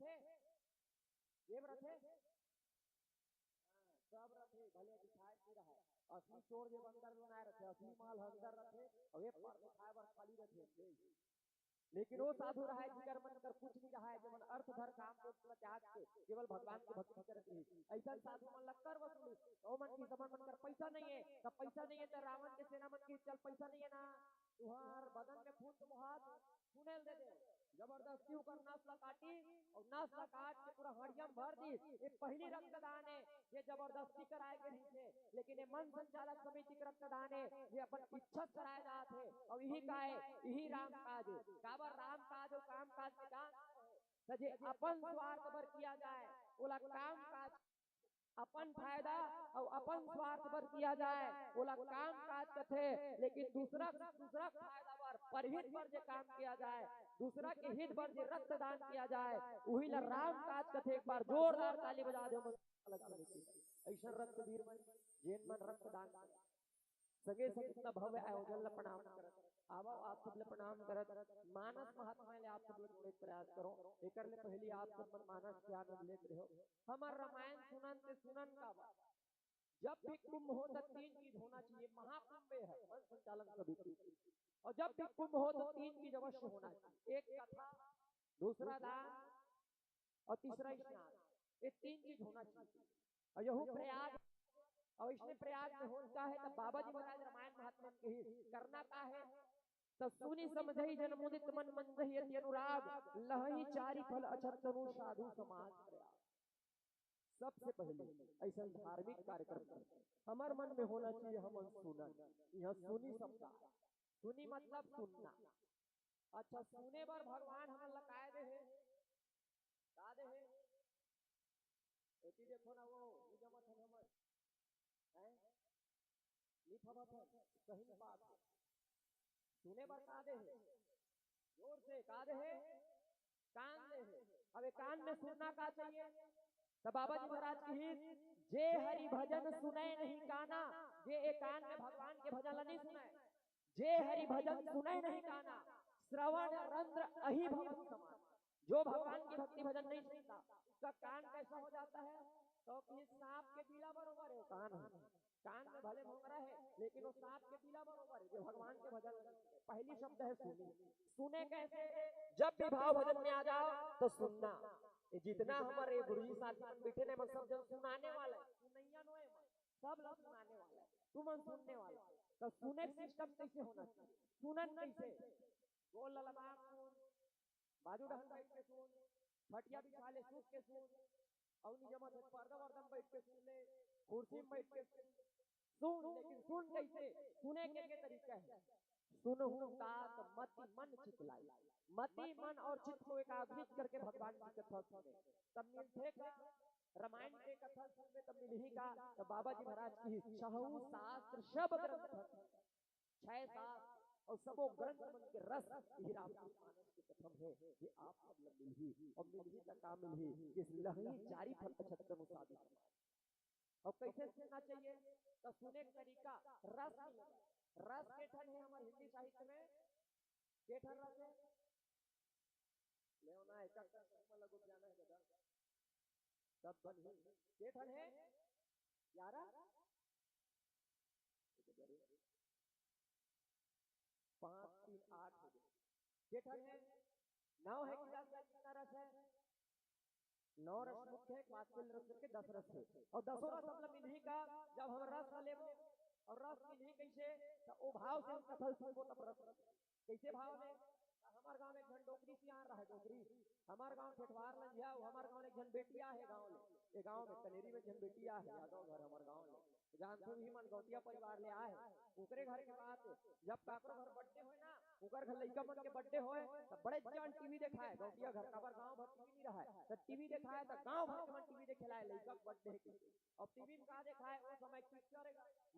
रथे जेब रथे सब रथे भले दिखाई नहीं रहा असली चोर जेब अंदर बनाए रखे असली माल अंदर रखे और ये पर दिखाए बर खाली रखे लेकिन वो साधु रहा है जिगर मन कर कुछ नहीं रहा है जो मन अर्थ धर काम को त्याग के केवल भगवान की भक्ति करते हैं ऐसा साधु मन लग कर वसूली तो मन की समन मन कर पैसा नहीं है तब पैसा नहीं है तो रावण के सेना मन की चल पैसा नहीं है ना तुहार बदन में खून तो हाथ सुनेल दे दे जबरदस्ती ऊपर नासला काटी और नासला काट के पूरा हड़ियम भर दी ये पहली रक्तदान है ये जबरदस्ती कराए के नहीं थे लेकिन ये मन संचालक समिति के रक्तदान है ये अपन इच्छा कराए जाते हैं और यही का है यही राम काज काबर राम काज और काम काज के दान सजे अपन स्वार्थ पर किया जाए बोला काम काज अपन फायदा और अपन स्वार्थ पर किया जाए बोला काम काज कथे लेकिन दूसरा फायदा पर परहित पर जो काम किया जाए दूसरा के हित पर जो रक्तदान किया जाए वही ला राम काज कथे एक बार जोरदार ताली बजा दो ऐसा रक्तवीर मन जैन मन रक्तदान सगे सगे भव्य आयोजन ला प्रणाम करत आवा आप सब ले प्रणाम करत मानस महात्मा ले आप सब लोग प्रयास करो एकर ले पहली आप सब मानस के आनंद लेते रहो हमार रामायण सुनन ते सुनन का जब भी कुंभ हो तो 3 चीज होना चाहिए महाकुंभ है संचालन समिति और जब भी कुंभ हो तो 3 चीज अवश्य होना चाहिए एक कथा दूसरा दान और तीसरा स्नान ये 3 चीज होना चाहिए और यही प्रयाग और इसने प्रयाग में होता है तब बाबा जी महाराज रामायण महात्मा के ही करना का है तब सुनी समझई जन मुदित मन मंदहि यति अनुराग लहई चारि फल अछत तनु साधु समाज प्रयाग सबसे पहले ऐसा धार्मिक कार्यक्रम हमार मन में होना चाहिए हम सुनन यह सुनी शब्द सुनी मतलब सुनना अच्छा सुने पर भगवान हम लगाए दे है का दे है एती देखो ना वो निजमत हम है सही बात सुने पर कादे है जोर से कादे है कान दे है अब कान में सुनना का चाहिए तो बाबा जी महाराज की जे हरि भजन सुने नहीं काना जे एक कान में भगवान के भजन नहीं सुने जे हरि भजन सुने नहीं काना श्रवण रंध्र अहि भवन समान जो भगवान की भक्ति भजन नहीं सुनता उसका कान कैसा हो जाता है तो कि सांप के पीला बरोबर है कान में भले भोंगरा है लेकिन वो सांप के पीला बरोबर है जो भगवान के भजन पहली शब्द है सुने सुने कैसे जब भी भाव भजन में आ जाओ तो सुनना जितना हमारे गुरुजी साथी बैठे ने सब जन सुनाने वाला है सुनैया नो है सब लोग सुनाने वाला है तुम सुनने वाला तो सुने सिस्टम कैसे होना चाहिए सुनन कैसे गोल ललमा बाजू डहन बैठ के सुन खटिया बिछा ले सूत के सुन और निजमत है पर्दा वर्दम बैठ के सुन ले कुर्सी में बैठ के सुन लेकिन सुन कैसे सुने के तरीका है सुनहु तात मति मन चित लाई मति मन और चित्त को एकाग्रित करके भगवान की कथा सुने तब मिलते का रामायण के कथा सुनने तब मिलही का तो बाबा जी महाराज की सहु शास्त्र सब ग्रंथ 6-7 और सबो ग्रंथ मन के रस ही रामचरितमानस के कथम है ये आप सब लोग मिलही और मिलही तक का मिलही इस लहई चारि फल अछत तनु साधु समाज और कैसे सुनना चाहिए तो सुने का तरीका रस रस के ठन है हमारे हिंदी साहित्य में के ठन रस है लेना है का लगो जाना है दादा सब बनी के ठन है 11 5 3 8 हो गए के ठन है 9 है कि 10 कितना रस है 9 रस मुख्य है 5 रस के 10 रस है और 10 रस मतलब मिलही का जब हम रस ले और रस मिलही कैसे तो ओ भाव से कथल सुनबो तब रस कैसे भाव में हमार गांव में एक जन डोकरी सियार रहा डोकरी हमार गांव ठेठवार लंझिया हमार गांव में एक जन बेटिया है गांव में ये गांव में कनेरी में जन बेटिया है यादव घर हमार गांव में जानते ही मन गौतिया परिवार ले आए ओकरे घर के बात जब काकरो घर बर्थडे होए ना ओकर घर लइका मन के बर्थडे होए तो बड़े जान टीवी देखाए गौतिया घर का गांव भर टीवी नहीं रहा है तो टीवी देखाए तो गांव भर के मन टीवी देखेला है लइका बर्थडे के और टीवी में का देखाए वो समय पिक्चर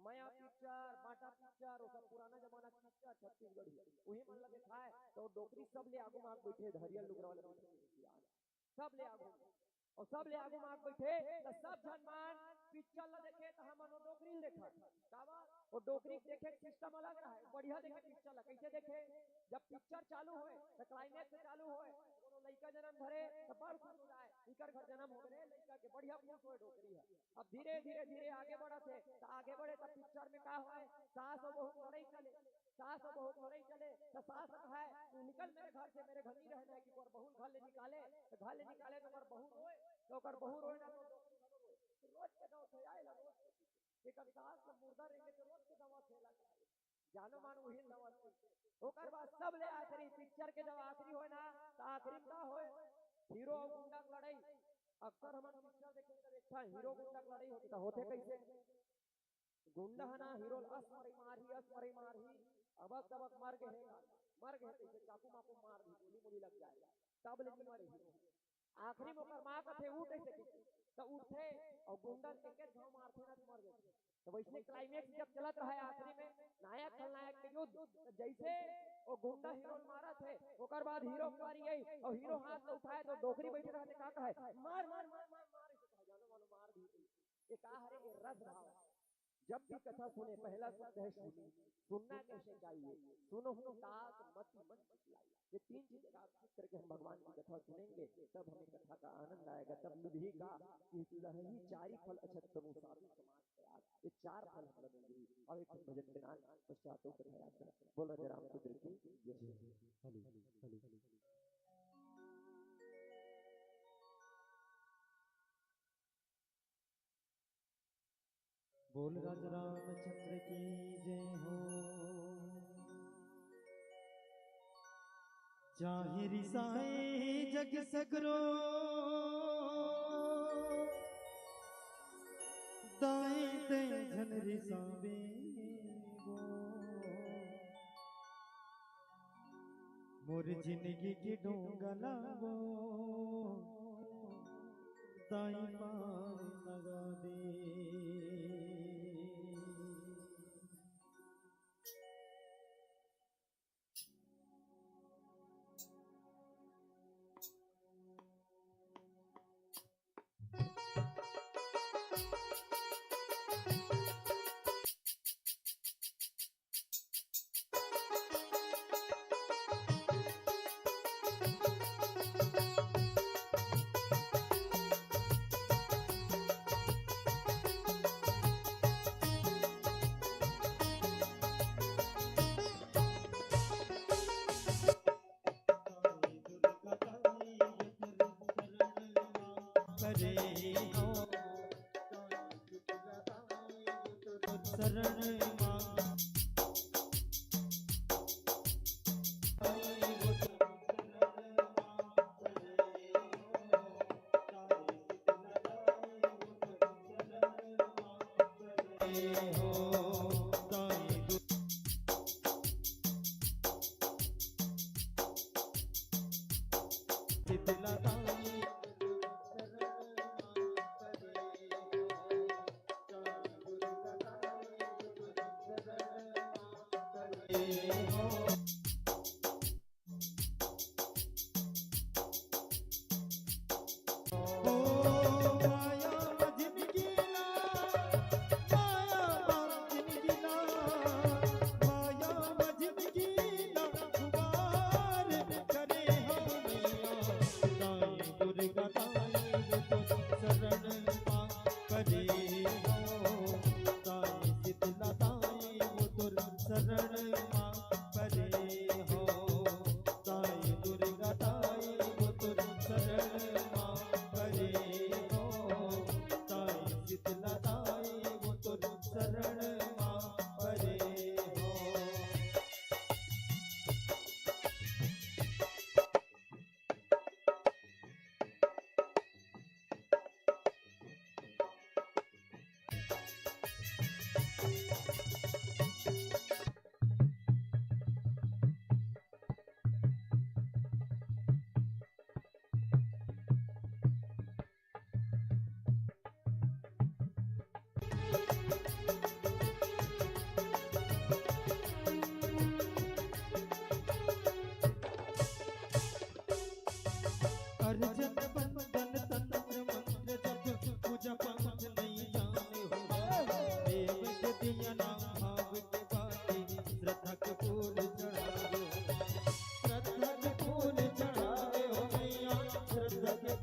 माया पिक्चर बाटा पिक्चर वो सब पुराना जमाना पिक्चर छत्तीसगढ़ी वही मन लगे खाए तो डोकरी सब ले आगू मांग बैठे धरिया लुगरा वाले सब ले आगू और सब ले आगू मांग बैठे तो सब जनमान पिक्चर ला देखे तो हम डोकरी देखा कावा और डोकरी देखे सिस्टम अलग रहा है बढ़िया देखे पिक्चर ला कैसे देखे जब पिक्चर चालू होए तो क्लाइमेक्स चालू होए कोनो लइका जन्म धरे तो बड़ खुश हो जाए जन्म हो गए लड़का के बढ़िया पुरुष होए डोकरी है। अब धीरे धीरे धीरे आगे बढ़त है तो आगे बढ़े तो पिक्चर में का होए सास और बहू लड़ाई चले, सास और बहू लड़ाई चले तो सास कहे तू निकल मेरे घर से, मेरे घर नहीं रहना है कि और बहू घर ले निकाले तो घर ले निकाले तो बहू रोए, तो बहू रोए ना तो रोज के दवा से आएला, रोज एक सास का मुर्दा रहेंगे तो रोज के दवा खेला जानो मानो वही दवा से ओकर बाद सब ले आखिरी पिक्चर के जब आखिरी होए ना तो आखिरी का होए हीरो और गुंडा की लड़ाई। अक्सर हम पिक्चर देखे तो अच्छा हीरो गुंडा की लड़ाई होती तो होते कैसे गुंडा है ना हीरो असमरी मारही अबक तबक मर गए कैसे चाकू माकू मार दी गोली मोली लग जाए तब लेकिन मरे हीरो आखिरी में ओकर मां कथे उठ कैसे तो उठे और गुंडा एक एक घाव मारथे ना मर गए। तो वैसे क्लाइमेक्स जब चलत रहा आखिरी में नायक खलनायक के युद्ध जैसे वो गुंडा हीरो मारा थे ओकर बाद हीरो मारी गई और हीरो हाथ से उठाए तो डोकरी बैठे रहते का कहे मार मार मार मार मार ऐसे कहा जानो वालो मार दी ये का हरे ये रस भाव। जब भी कथा सुने पहला शब्द है सुनी, सुनना कैसे चाहिए सुनो तात मत मन चलाइए, ये तीन चीजें का करके हम भगवान की कथा सुनेंगे तब हमें कथा का आनंद आएगा। तब लुभी का लही चारी फल अछत तनु साधु समाज प्रयास, ये चार फल हम लगेंगे और एक भजन के नाम पश्चातों के प्रयास बोल रहे रामचंद्र की जय। बोल राज रामचंद्र की जय हो। चाहे रिसाए जग सगरो दाए ते धन रिसावे वो मोर जिंदगी की डोंगला वो दाई पार लगा दे।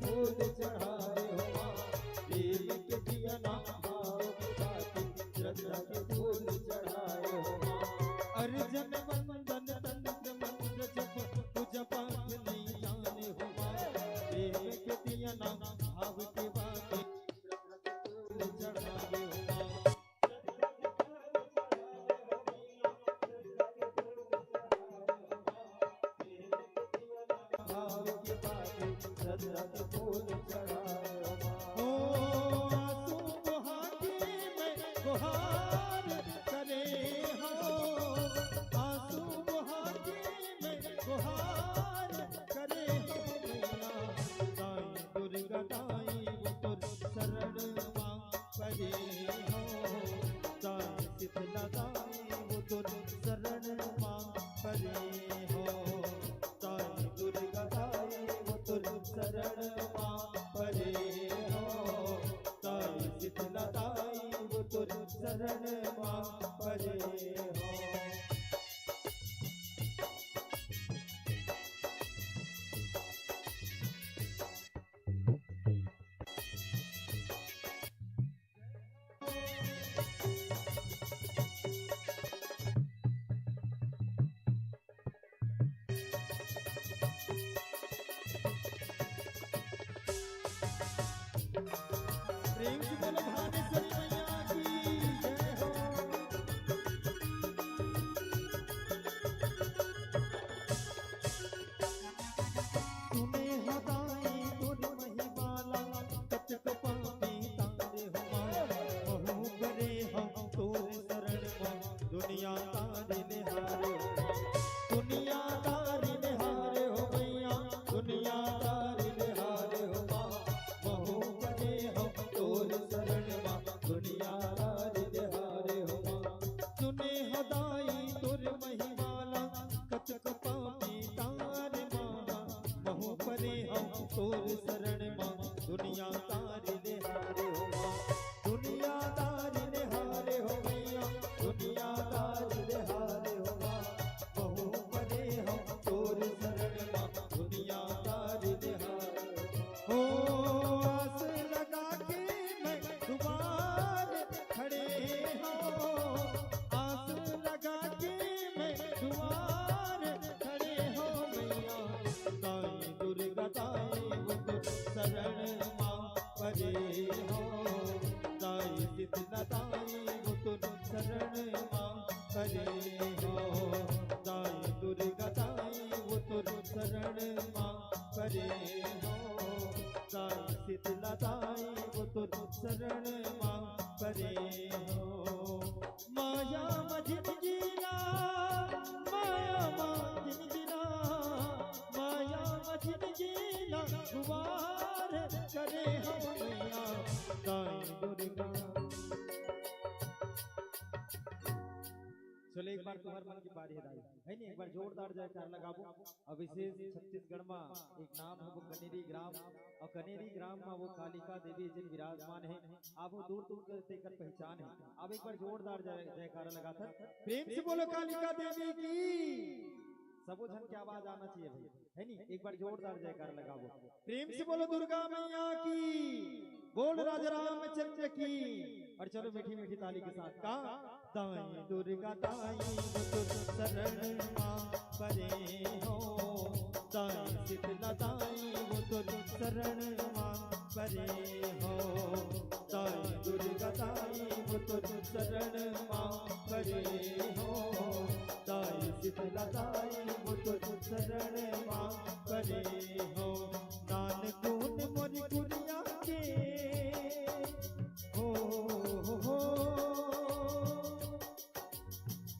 फूल चढ़ावे में खेतिया ना भाव के बाटे फूल चढ़ावे हो माँ भाव के बाटे श्रद्धा के फूल चढ़ावे हो माँ ओ आंसू बहा के मैं गुहार करे हो आंसू बहा के मैं गुहार करे हो मैया दाई दुर्गा दाई वो तुर शरण माँ करे हो दाई शीतला दाई वो तुर शरण माँ करे हो दाई दुर्गा दाई वो तुर शरण माँ करे हो दाई शीतला दाई वो तुर शरण माँ करे हो प्रेम से बोलो भागेश्वरी मैया की जय हो सुने हदाई तुर महिमाला कचक पापी तारे हो माँ बहु करे हम तोर शरण माँ दुनिया तारे निहारे हो दुनिया तारे निहारे हो मैया दुनिया तारे निहारे हो माँ बहु करे हम तोर शरण माँ दुनिया तारे निहारे हो माँ सुने हदाई तुर महिमाला कचक पापी तारे माँ बहु परे हम तोर शरण माँ दुनिया तारे निहारे हो माँ दुनिया तारे निहारे हो मैया दुनिया तारे निहारे हो माँ बहु परे हम तोर शरण माँ दुनिया तारे निहारे हो आस लगा के मैं दुआर खड़े हो आस लगा के मैं दुआर खड़े हो मैया दाई दुर्गा दाई वो तुर शरण माँ परे हो दाई शीतला दाई वो तुर शरण माँ परे हो दाई दुर्गा दाई वो तुर शरण माँ परे हो दाई शीतला दाई वो तुर शरण माँ परे हो माया मझिन जीना माया मझिन जीना माया मझिन जीना गुवार करे हो मैया दाई दुर्गा चलो एक बार तुम्हारे मन की बारी है दाई है नहीं एक बार जोरदार जयकार लगाबो अब विशेष छत्तीसगढ़ में एक नाम है वो कनेरी ग्राम और कनेरी ग्राम में वो कालिका देवी जिन विराजमान है आप वो दूर दूर से कर पहचान है अब एक बार जोरदार जयकार लगाकर प्रेम से बोलो कालिका देवी की सबो जन की आवाज आना चाहिए भाई है नहीं एक बार जोरदार जयकार लगाओ प्रेम से बोलो दुर्गा मैया की बोल राजा रामचंद्र की और चलो मीठी मीठी ताली के साथ का दाई दुर्गा दाई वो तुर शरण माँ परे हो दाई शीतला दाई वो तुर शरण माँ परे हो दाई दुर्गा दाई वो तुर शरण माँ परे हो दाई शीतला दाई वो तुर शरण माँ परे हो दान गुण मोरी गुड़िया के हो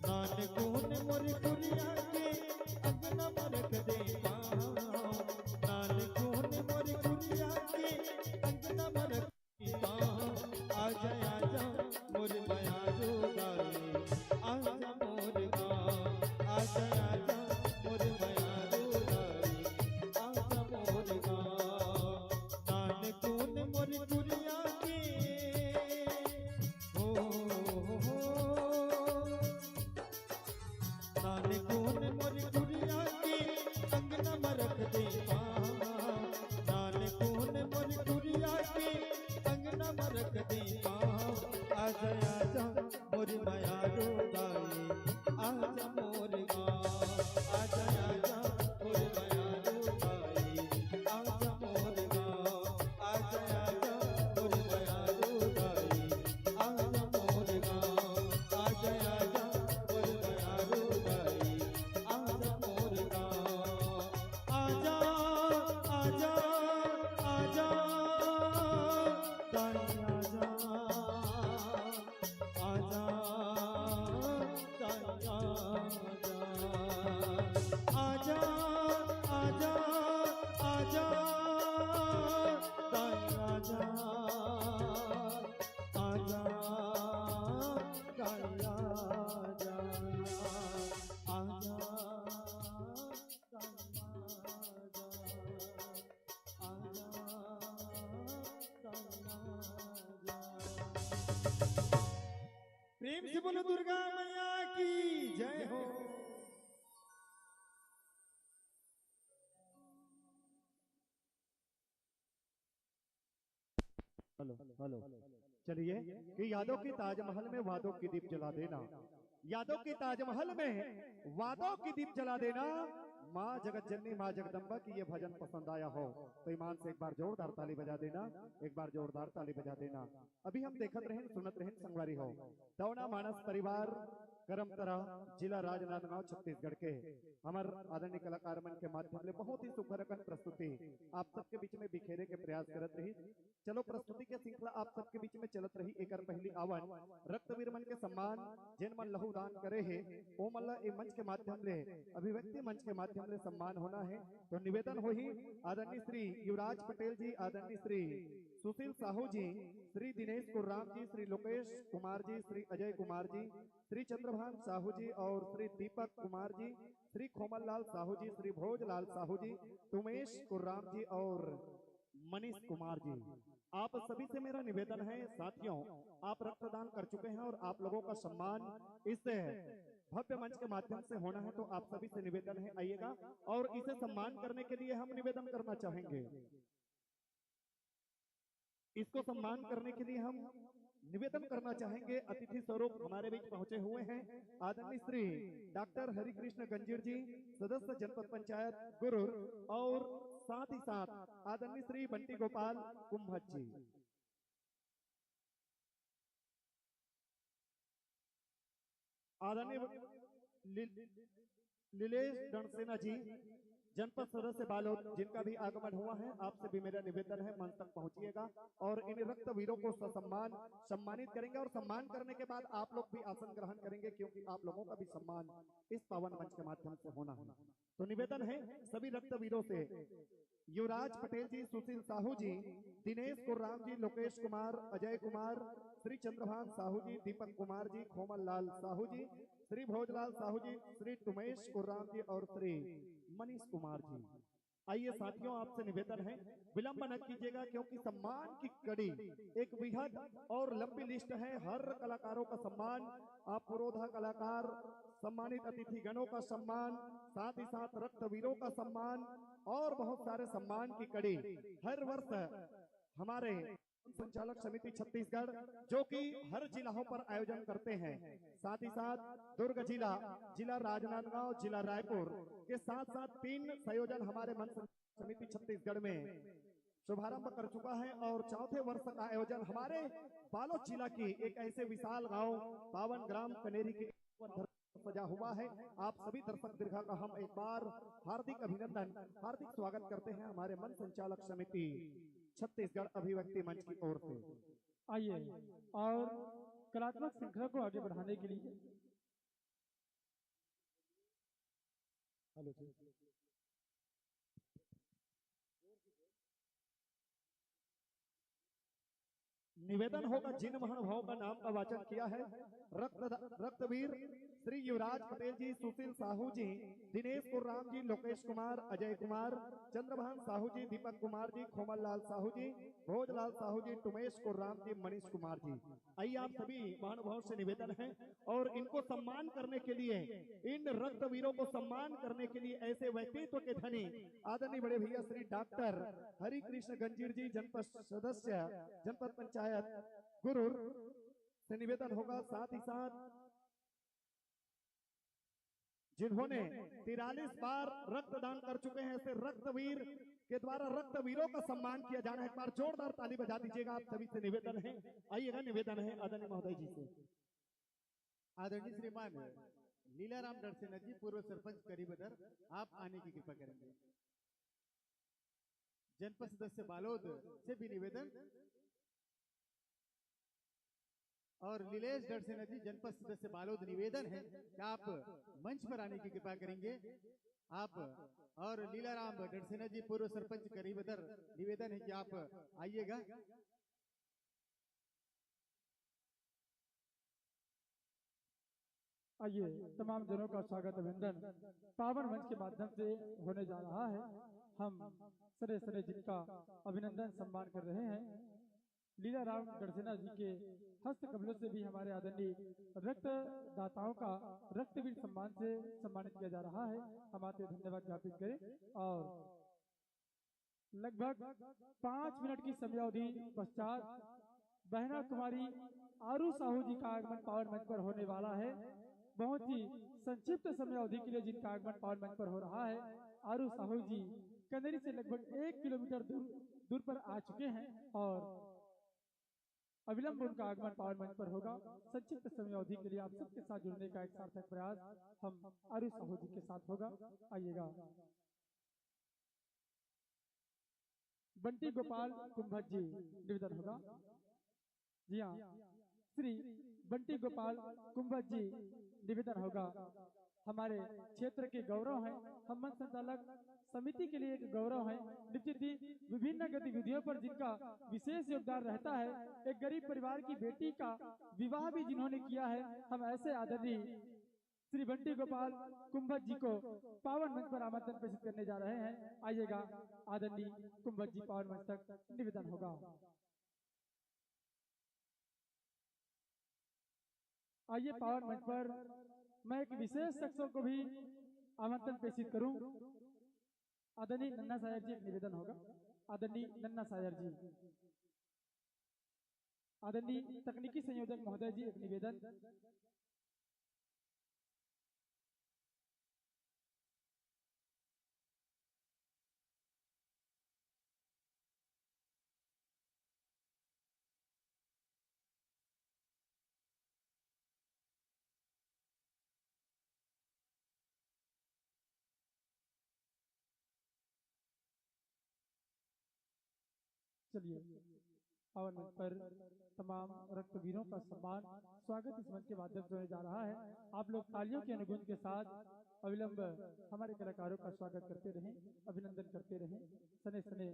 दान गुण मोरी गुड़िया के अंगना में रख दे दान गुण मोरी गुड़िया के अंगना में रख दे आजा आजा मोर माया दाई आजा मोर गा आजा आजा मोर माया दाई आजा हेलो हेलो। चलिए कि यादों की ताजमहल में वादों की दीप जला देना, यादों की ताजमहल में वादों की दीप जला देना। माँ जगत जननी माँ जगदम्बा की ये भजन पसंद आया हो तो ईमान से एक बार जोरदार ताली बजा देना, एक बार जोरदार ताली बजा देना। अभी हम देखत रहें सुनत रहें संगवारी हो दौना मानस परिवार करमतरा जिला राजनांदगांव छत्तीसगढ़ के हमार आदरणीय कलाकार मन के माध्यम से बहुत ही सुखरकन प्रस्तुति आप सबके बीच में बिखेरे के प्रयास करत रही। चलो प्रस्तुति के श्रृंखला आप सबके बीच में चलत रही। एक पहली आवन रक्तवीर मन के सम्मान जिन मन लहू दान करे है ओ मन ला मंच के माध्यम ले अभिव्यक्ति मंच के माध्यम ले सम्मान होना है। तो निवेदन हो ही आदरणीय श्री युवराज पटेल जी, आदरणीय श्री सुशील साहू जी, श्री दिनेश कुर्राम जी, श्री लोकेश कुमार जी, श्री अजय कुमार जी, श्री चंद्रभान साहू जी और श्री दीपक कुमार जी, श्री खोमल लाल साहू जी, श्री भोजलाल साहू जी, उमेश कुर्राम जी और मनीष कुमार जी। आप सभी से मेरा निवेदन है साथियों, आप रक्तदान कर चुके हैं और आप लोगों का सम्मान इस भव्य मंच के माध्यम से होना है। तो आप सभी से निवेदन है आइएगा और इसे सम्मान करने के लिए हम निवेदन करना चाहेंगे। इसको सम्मान करने के लिए हम निवेदन करना चाहेंगे। अतिथि स्वरूप हमारे बीच पहुंचे हुए हैं आदरणीय श्री डॉक्टर हरिकृष्ण गंजीर जी, सदस्य जनपद पंचायत गुरुर, और साथ ही साथ आदरणीय श्री बंटी गोपाल कुंभट जी। आदरणीय लीलेश डणसेना जी, जनपद सदस्य बालोद, जिनका भी आगमन हुआ है। आपसे भी मेरा निवेदन है मंच तक पहुंचिएगा और इन रक्त वीरों को ससम्मान सम्मानित करेंगे और सम्मान करने के बाद आप लोग भी आसन ग्रहण करेंगे क्योंकि आप लोगों का भी सम्मान इस पावन मंच के माध्यम से होना है। तो निवेदन है सभी रक्त वीरों से युवराज पटेल जी, सुशील साहू जी, दिनेश कुर्राम जी, लोकेश कुमार, अजय कुमार, श्री चंद्रभान साहू जी, दीपक कुमार जी, खोमल लाल साहू जी, श्री भोजलाल साहू जी, श्री उमेश कुर्राम जी और श्री मनीष कुमार जी। आइए साथियों, आपसे निवेदन है विलंब न कीजिएगा क्योंकि सम्मान की कड़ी एक वृहद और लंबी लिस्ट है। हर कलाकारों का सम्मान, आप पुरोधा कलाकार, सम्मानित अतिथि गणों का सम्मान, साथ ही साथ रक्तवीरों का सम्मान और बहुत सारे सम्मान की कड़ी हर वर्ष हमारे संचालक समिति छत्तीसगढ़ जो कि हर जिलों पर आयोजन करते हैं। साथ ही साथ दुर्ग जिला, जिला राजनांदगांव, जिला रायपुर के साथ साथ 3 संयोजन हमारे मंच समिति छत्तीसगढ़ में शुभारंभ कर चुका है और चौथे वर्ष का आयोजन हमारे बालोद जिला की एक ऐसे विशाल गांव पावन ग्राम कनेरी के सजा हुआ है। आप सभी दर्शक दीर्घा का हम एक बार हार्दिक अभिनंदन, हार्दिक स्वागत करते हैं हमारे मंच संचालक समिति छत्तीसगढ़ अभिव्यक्ति मंच की ओर से। आइए और कलात्मक श्रृंखला को आगे बढ़ाने के लिए निवेदन होगा जिन महानुभावों का नाम का वाचन किया है रक्तवीर श्री युवराज पटेल जी, सुशील साहू जी, दिनेश कुर्राम जी, लोकेश कुमार, अजय कुमार, चंद्रभान साहू जी, दीपक कुमार जी, खोमल लाल साहू जी, भोजलाल साहू जी, उमेश कुर्राम जी, मनीष कुमार जी। आइए आप सभी महानुभावों से निवेदन है और इनको सम्मान करने के लिए, इन रक्तवीरों को सम्मान करने के लिए ऐसे व्यक्तित्व के धनी आदरणीय बड़े भैया श्री डॉक्टर हरिकृष्ण गंजीर जी, जनपद सदस्य जनपद पंचायत गुरुर से निवेदन होगा। साथ ही साथ जिन्होंने 43 बार रक्तदान कर चुके हैं ऐसे रक्तवीर के द्वारा रक्तवीरों का सम्मान किया जाना है। एक बार जोरदार ताली बजा दीजिएगा, आप सभी से निवेदन है। आइएगा, निवेदन है आदरणीय महोदय जी से। आदरणीय श्रीमान लीलाराम डरसेना जी, पूर्व सरपंच करीबदर, आप आने की कृपा करेंगे। जनपद सदस्य बालोद से भी निवेदन और लीलेश डरसेना जी, जनपद सदस्य बालोद, निवेदन है कि आप मंच पर आने की कृपा करेंगे। आप और लीलाराम डरसेना जी, पूर्व सरपंच करीबदर, निवेदन है कि आप आइएगा। आइए तमाम जनों का स्वागत अभिनंदन पावन मंच के माध्यम से होने जा रहा है। हम सरे सरे जिनका अभिनंदन सम्मान कर रहे हैं, लीलाराम डरसेना जी के हस्त कमलों से भी हमारे आदरणीय रक्तदाताओं का रक्तवीर सम्मान से सम्मानित किया जा रहा है। हम आते धन्यवाद ज्ञापित करें और लगभग 5 मिनट की समयावधि पश्चात बहना कुमारी आरू साहू जी का आगमन पावन मंच पर होने वाला है। बहुत ही संक्षिप्त समयावधि के लिए जिनका आगमन पावन मंच पर हो रहा है। आरू साहू जी कनेरी से लगभग 1 किलोमीटर दूर पर आ चुके हैं और अविलंब उनका आगमन पावन मंच पर होगा। संक्षिप्त समयावधि के लिए आप सबके साथ जुड़ने का एक सार्थक प्रयास हम आरू साहू जी के साथ होगा। आइएगा। बंटी गोपाल कुंभट जी निवेदन होगा। जी हाँ, श्री बंटी गोपाल कुंभट जी निवेदन होगा। हमारे क्षेत्र के गौरव हैं। हम मंच संचालक समिति के लिए एक गौरव है। निश्चित ही विभिन्न गतिविधियों पर जिनका विशेष योगदान रहता है। एक गरीब परिवार की बेटी का विवाह भी जिन्होंने किया है। हम ऐसे आदरणीय श्री बंटी गोपाल कुंभट जी को पावन मंच पर आमंत्रण प्रेषित करने जा रहे हैं। आइएगा, आदरणीय कुंभट जी पावन मंच तक निवेदन होगा। आइए पावन मंच पर मैं एक विशेष शख्सों को भी आमंत्रण प्रेषित करूं। आदरणीय नन्ना सायर जी एक निवेदन होगा। आदरणीय नन्ना सायर जी, आदरणीय तकनीकी संयोजक महोदय जी एक निवेदन। चलिए, पावन मंच पर तमाम रक्तवीरों का सम्मान स्वागत इस मंच के माध्यम से होने जा रहा है। आप लोग तालियों के अनुगुंज के साथ अविलंब हमारे कलाकारों का स्वागत करते रहें, अभिनंदन करते रहें सने सने।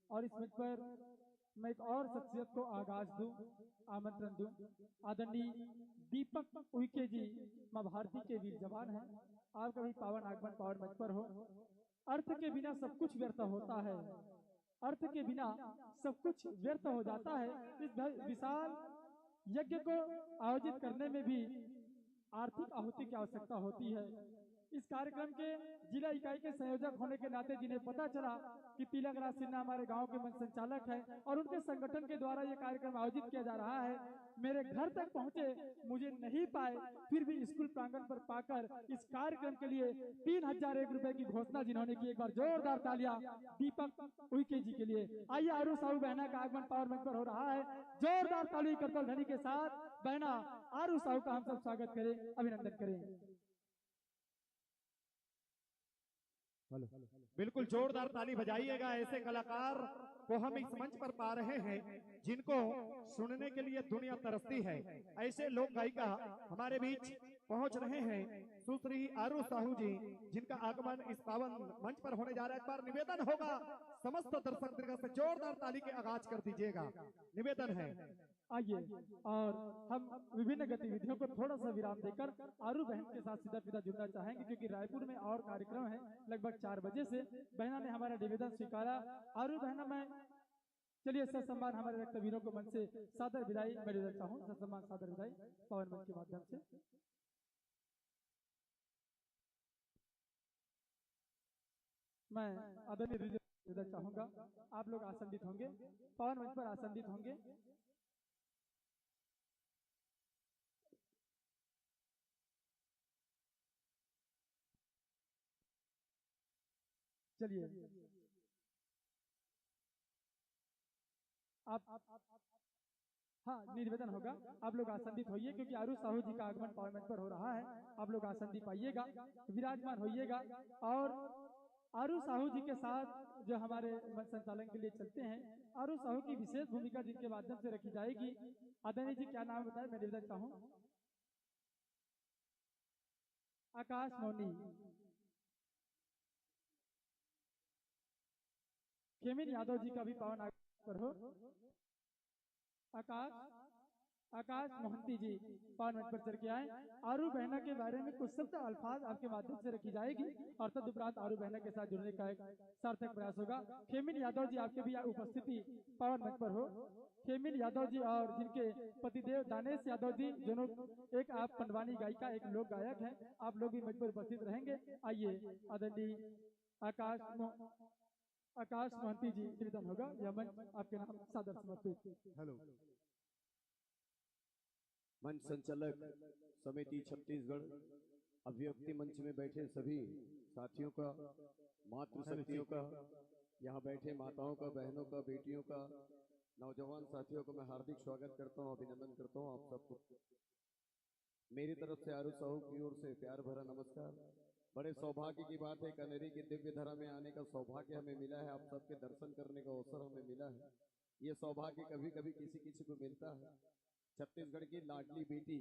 और इस मंच पर मैं एक और शख्सियत को आगाज दूं, आमंत्रण दूं। आदरणीय दीपक उइके जी मां भारती के वीर जवान हैं। आपका भी पावन आगमन पावन मंच पर हो। अर्थ के बिना सब कुछ व्यर्थ होता है, अर्थ के बिना सब कुछ व्यर्थ हो जाता है। इस विशाल यज्ञ को आयोजित करने में भी आर्थिक आहुति की आवश्यकता होती है। इस कार्यक्रम के जिला इकाई के संयोजक होने के नाते जिन्हें पता चला कि तिलक राज सिन्हा हमारे गांव के मंच संचालक हैं और उनके संगठन के द्वारा ये कार्यक्रम आयोजित किया जा रहा है, मेरे घर तक पहुंचे, मुझे नहीं पाए, फिर भी स्कूल प्रांगण पर पाकर इस कार्यक्रम के लिए 3001 रुपए की घोषणा जिन्होंने की। एक बार जोरदार तालियां दीपक उइके जी के लिए। आइए, आरू साहू बहना का आगमन पावर मंच पर हो रहा है। जोरदार ताली करतल ध्वनि के साथ बहना आरू साहू का हम सब स्वागत करें, अभिनंदन करें। बिल्कुल जोरदार ताली बजाइएगा। ऐसे कलाकार को हम इस मंच पर पा रहे हैं जिनको सुनने के लिए दुनिया तरसती है। ऐसे लोक गायिका हमारे बीच पहुंच रहे हैं, सुश्री आरू साहू जी, जिनका आगमन इस पावन मंच पर होने जा रहा है। एक बार निवेदन होगा समस्त दर्शक दीर्घ से जोरदार ताली के आगाज कर दीजिएगा, निवेदन है। आइए, और हम विभिन्न गतिविधियों को थोड़ा सा विराम देकर आरू बहन के साथ सीधा सीधा जुड़ना चाहेंगे, क्योंकि रायपुर में और कार्यक्रम है लगभग 4 बजे से। बहना ने हमारा निवेदन स्वीकारा। आरू बहना, मैं चलिए सत्सम्मान हमारे रक्तवीरों को मंच से सादर विदाई मैं देना चाहूँ। सत्सम्मान सादर विदाई पावन मंच के माध्यम से। मैं आदरणीय देना चाहूंगा। आप लोग आसंदित होंगे, पावन मंच पर आसंदित होंगे। चलिए, आप हाँ, निवेदन होगा आप लोग आसंदित होइए, क्योंकि आरू साहू जी का आगमन पावन मंच पर हो रहा है। आप लोग आसंदित पाइएगा, विराजमान होइएगा। और आरू साहू जी के साथ जो हमारे मंच संचालन के लिए चलते हैं, आरू साहू की विशेष भूमिका जिनके माध्यम से रखी जाएगी। आदरणीय जी क्या नाम बताए, मैं निवेदन चाहूँ। आकाश मौनी, खेमिन यादव जी का भी पावन आगमन पर हो। आकाश मोहंती जी पावन मंच पर चढ़ के आए। आरू बहना के बारे में कुछ शब्द अल्फाज आपके माध्यम से रखी जाएगी और तदुपरांत आरू बहना के साथ जुड़ने का एक सार्थक प्रयास होगा। खेमिन यादव जी, आपके भी उपस्थिति पावन मंच पर हो। खेमिन यादव जी और जिनके पतिदेव दानेश यादव जी, दोनों एक आप पंडवानी गायिका, एक लोक गायक हैं, आप लोग भी मंच पर उपस्थित रहेंगे। आइए, आदरणीय आकाश महंती जी निवेदन होगा। यह मंच आपके नाम सादर समर्पित। हेलो। मंच संचालक समिति छत्तीसगढ़, अभिव्यक्ति मंच में बैठे सभी साथियों का, मातृशक्तियों का, यहाँ बैठे माताओं का, बहनों का, बेटियों का, नौजवान साथियों को मैं हार्दिक स्वागत करता हूँ, अभिनंदन करता हूँ आप सबको। मेरी तरफ से आरू साहू की ओर से प्यार भरा नमस्कार। बड़े सौभाग्य की बात है, कनेरी की दिव्य धरा में आने का सौभाग्य हमें मिला है, आप सबके दर्शन करने का अवसर हमें मिला है। ये सौभाग्य कभी कभी किसी किसी को मिलता है। छत्तीसगढ़ की लाडली बेटी,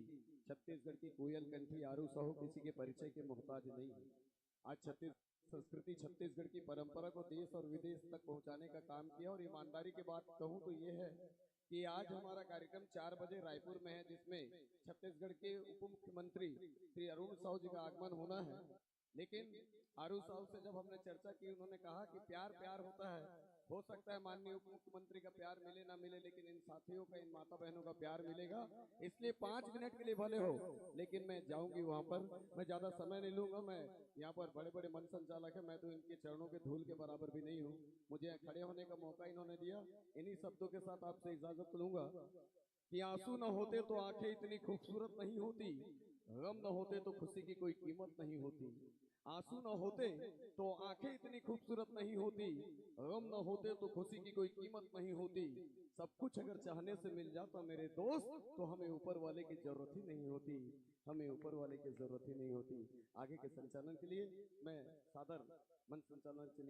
छत्तीसगढ़ की कोयल कंठी आरू साहू किसी के परिचय के मोहताज नहीं है। आज छत्तीस संस्कृति, छत्तीसगढ़ की परंपरा को देश और विदेश तक पहुंचाने का काम किया। और ईमानदारी की बात कहूं तो ये है कि आज हमारा कार्यक्रम 4 बजे रायपुर में है, जिसमें छत्तीसगढ़ के उप मुख्यमंत्री श्री अरुण साहू जी का आगमन होना है। लेकिन आरू साहू से जब हमने चर्चा की, उन्होंने कहा कि प्यार प्यार होता है, हो सकता है माननीय उप मुख्यमंत्री का प्यार मिले ना मिले, लेकिन इन साथियों का, इन माता बहनों का प्यार मिलेगा। इसलिए 5 मिनट के लिए भले हो, लेकिन मैं जाऊंगी वहां पर। मैं ज्यादा समय नहीं लूंगा। मैं यहाँ पर बड़े बड़े मंच संचालक है, मैं तो इनके चरणों के धूल के बराबर भी नहीं हूँ। मुझे खड़े होने का मौका इन्होंने दिया। इन्हीं शब्दों के साथ आपसे इजाजत लूंगा कि आंसू न होते तो आंखें इतनी खूबसूरत नहीं होती, गम न होते तो खुशी की कोई कीमत नहीं होती। आंसू न होते तो आंखें इतनी खूबसूरत नहीं होती, गम न होते तो खुशी की कोई कीमत नहीं होती। सब कुछ अगर चाहने से मिल जाता मेरे दोस्त, तो हमें ऊपर वाले की जरूरत ही नहीं होती, हमें ऊपर वाले की जरूरत ही नहीं होती। आगे के संचालन के लिए मैं सादर मंच संचालन के लिए